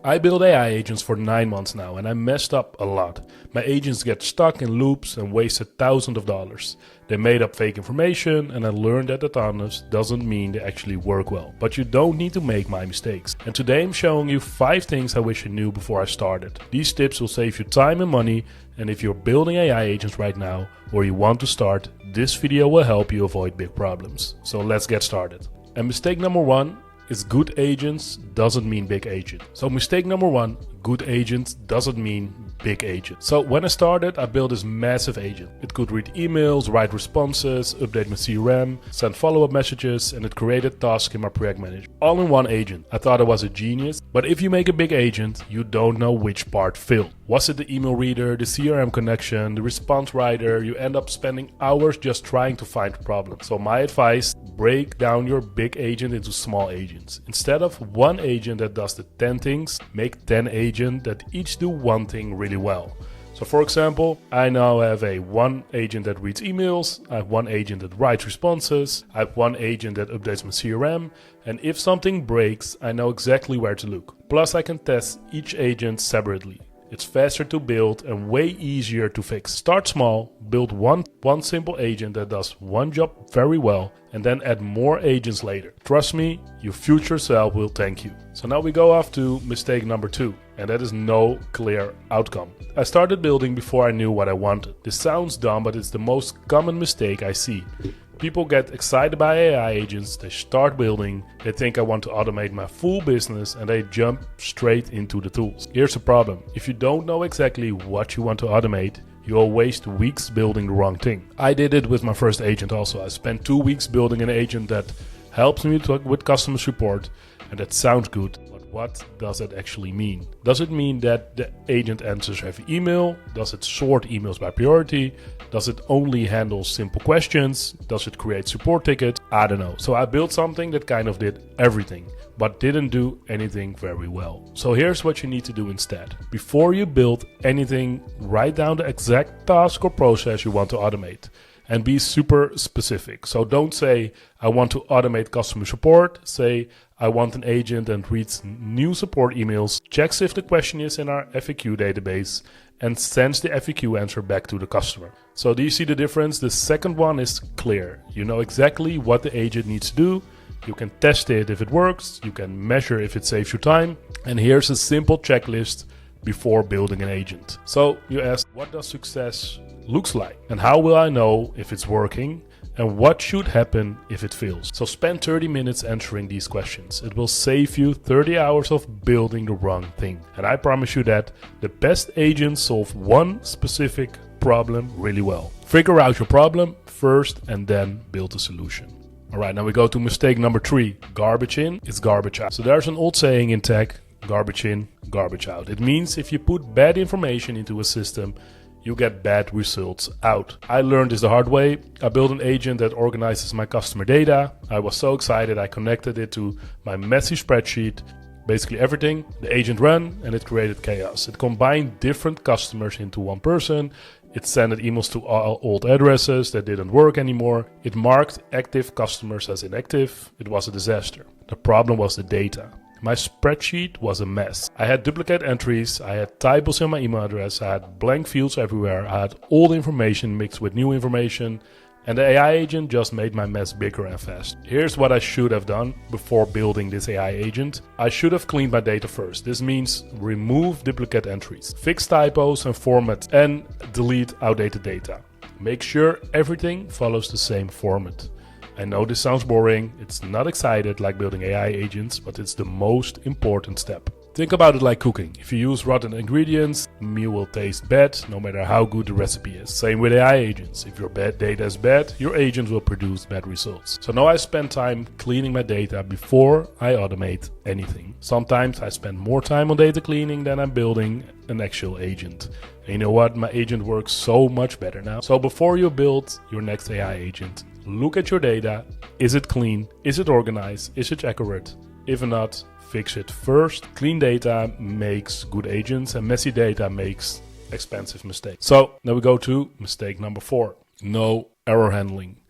I build AI agents for 9 months now and I messed up a lot. My agents get stuck in loops and wasted thousands of dollars. They made up fake information and I learned that autonomous doesn't mean they actually work well. But you don't need to make my mistakes. And today I'm showing you 5 things I wish I knew before I started. These tips will save you time and money, and if you're building AI agents right now or you want to start, this video will help you avoid big problems. So let's get started. And mistake number 1 is good agents doesn't mean big agent. So mistake number 1, good agents doesn't mean big agent. So when I started, I built this massive agent. It could read emails, write responses, update my CRM, send follow-up messages, and it created tasks in my project manager. All in one agent. I thought I was a genius, but if you make a big agent, you don't know which part failed. Was it the email reader, the CRM connection, the response writer? You end up spending hours just trying to find a problem. So my advice, break down your big agent into small agents. Instead of one agent that does the 10 things, make 10 agents that each do one thing really well. So for example, I now have one agent that reads emails, I have one agent that writes responses, I have one agent that updates my CRM, and if something breaks, I know exactly where to look. Plus I can test each agent separately. It's faster to build and way easier to fix. Start small, build one simple agent that does one job very well, and then add more agents later. Trust me, your future self will thank you. So now we go off to mistake number 2, and that is no clear outcome. I started building before I knew what I wanted. This sounds dumb, but it's the most common mistake I see. People get excited by AI agents, they start building, they think I want to automate my full business, and they jump straight into the tools. Here's the problem. If you don't know exactly what you want to automate, you'll waste weeks building the wrong thing. I did it with my first agent also. I spent 2 weeks building an agent that helps me with customer support, and that sounds good. What does that actually mean? Does it mean that the agent answers every email? Does it sort emails by priority? Does it only handle simple questions? Does it create support tickets? I don't know. So I built something that kind of did everything, but didn't do anything very well. So here's what you need to do instead. Before you build anything, write down the exact task or process you want to automate. And be super specific. So don't say, I want to automate customer support. Say, I want an agent that reads new support emails, checks if the question is in our FAQ database, and sends the FAQ answer back to the customer. So do you see the difference? The second one is clear. You know exactly what the agent needs to do. You can test it if it works. You can measure if it saves you time. And here's a simple checklist before building an agent. So you ask, what does success looks like? And how will I know if it's working? And what should happen if it fails? So spend 30 minutes answering these questions. It will save you 30 hours of building the wrong thing. And I promise you that the best agents solve one specific problem really well. Figure out your problem first and then build a solution. Alright, now we go to mistake number 3. Garbage in is garbage out. So there's an old saying in tech, garbage in, garbage out. It means if you put bad information into a system, you get bad results out. I learned this the hard way. I built an agent that organizes my customer data. I was so excited I connected it to my messy spreadsheet. Basically everything. The agent ran and it created chaos. It combined different customers into one person. It sent emails to all old addresses that didn't work anymore. It marked active customers as inactive. It was a disaster. The problem was the data. My spreadsheet was a mess. I had duplicate entries, I had typos in my email address, I had blank fields everywhere, I had old information mixed with new information, and the AI agent just made my mess bigger and faster. Here's what I should have done before building this AI agent. I should have cleaned my data first. This means remove duplicate entries, fix typos and formats, and delete outdated data. Make sure everything follows the same format. I know this sounds boring, it's not exciting like building AI agents, but it's the most important step. Think about it like cooking. If you use rotten ingredients, the meal will taste bad no matter how good the recipe is. Same with AI agents. If your bad data is bad, your agent will produce bad results. So now I spend time cleaning my data before I automate anything. Sometimes I spend more time on data cleaning than I'm building an actual agent. And you know what? My agent works so much better now. So before you build your next AI agent, look at your data. Is it clean? Is it organized? Is it accurate? If not, fix it first. Clean data makes good agents and messy data makes expensive mistakes. So now we go to mistake number 4. No error handling.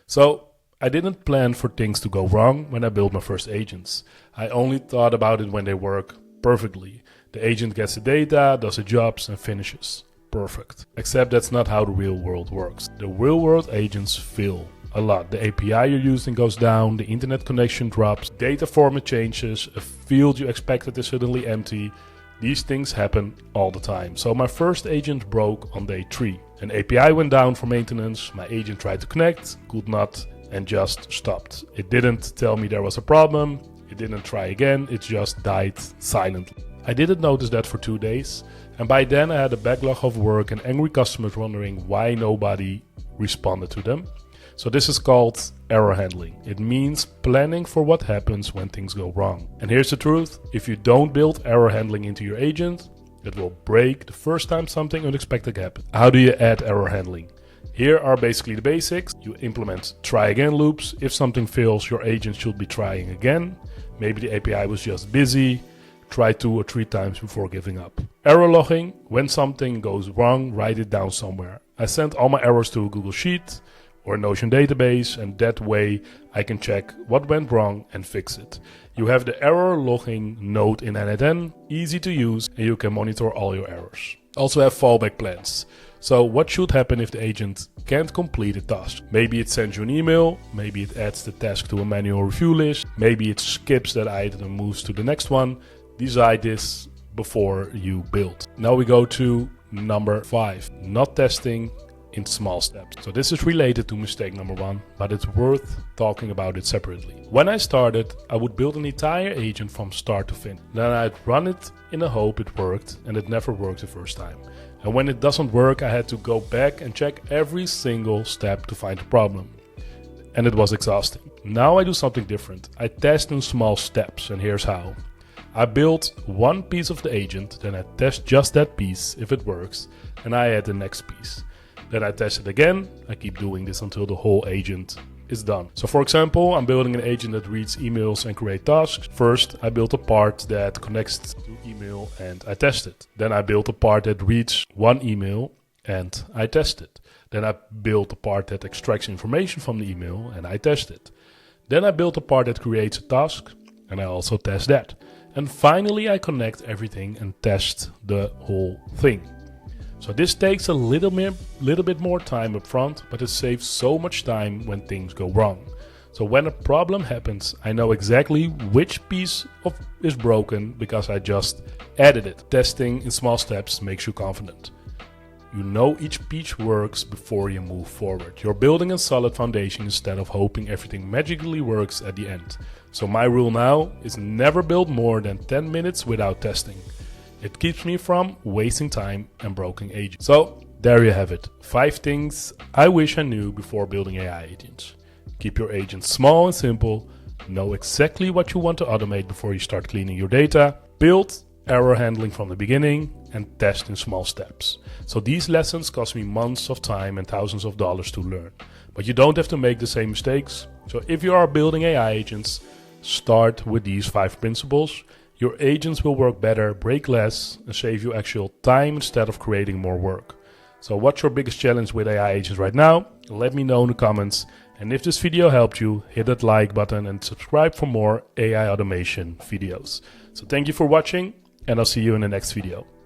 So I didn't plan for things to go wrong when I built my first agents. I only thought about it when they work perfectly. The agent gets the data, does the jobs and finishes. Perfect. Except that's not how the real world works. The real world agents fail a lot. The API you're using goes down, the internet connection drops, data format changes, a field you expected is suddenly empty. These things happen all the time. So my first agent broke on day 3. An API went down for maintenance, my agent tried to connect, could not, and just stopped. It didn't tell me there was a problem, it didn't try again, it just died silently. I didn't notice that for 2 days, and by then I had a backlog of work and angry customers wondering why nobody responded to them. So this is called error handling. It means planning for what happens when things go wrong. And here's the truth, if you don't build error handling into your agent, it will break the first time something unexpected happens. How do you add error handling? Here are basically the basics. You implement try again loops. If something fails, your agent should be trying again. Maybe the API was just busy. Try 2 or 3 times before giving up. Error logging. When something goes wrong, write it down somewhere. I sent all my errors to a Google Sheet or a Notion database, and that way I can check what went wrong and fix it. You have the error logging node in n8n, easy to use, and you can monitor all your errors. Also have fallback plans. So what should happen if the agent can't complete a task? Maybe it sends you an email, maybe it adds the task to a manual review list, maybe it skips that item and moves to the next one. Decide this before you build. Now we go to number 5, not testing in small steps. So this is related to mistake number 1, but it's worth talking about it separately. When I started, I would build an entire agent from start to finish. Then I'd run it in the hope it worked, and it never worked the first time. And when it doesn't work, I had to go back and check every single step to find the problem. And it was exhausting. Now I do something different. I test in small steps, and here's how. I build one piece of the agent, then I test just that piece if it works, and I add the next piece. Then I test it again. I keep doing this until the whole agent is done. So for example, I'm building an agent that reads emails and creates tasks. First, I built a part that connects to email and I test it. Then I built a part that reads one email and I test it. Then I built a part that extracts information from the email and I test it. Then I built a part that creates a task and I also test that. And finally, I connect everything and test the whole thing. So this takes a little bit more time up front, but it saves so much time when things go wrong. So when a problem happens, I know exactly which piece is broken because I just added it. Testing in small steps makes you confident. You know each piece works before you move forward. You're building a solid foundation instead of hoping everything magically works at the end. So my rule now is never build more than 10 minutes without testing. It keeps me from wasting time and broken agents. So there you have it. 5 things I wish I knew before building AI agents. Keep your agents small and simple. Know exactly what you want to automate before you start cleaning your data. Build error handling from the beginning and test in small steps. So these lessons cost me months of time and thousands of dollars to learn. But you don't have to make the same mistakes. So if you are building AI agents, start with these 5 principles. Your agents will work better, break less, and save you actual time instead of creating more work. So what's your biggest challenge with AI agents right now? Let me know in the comments. And if this video helped you, hit that like button and subscribe for more AI automation videos. So thank you for watching, and I'll see you in the next video.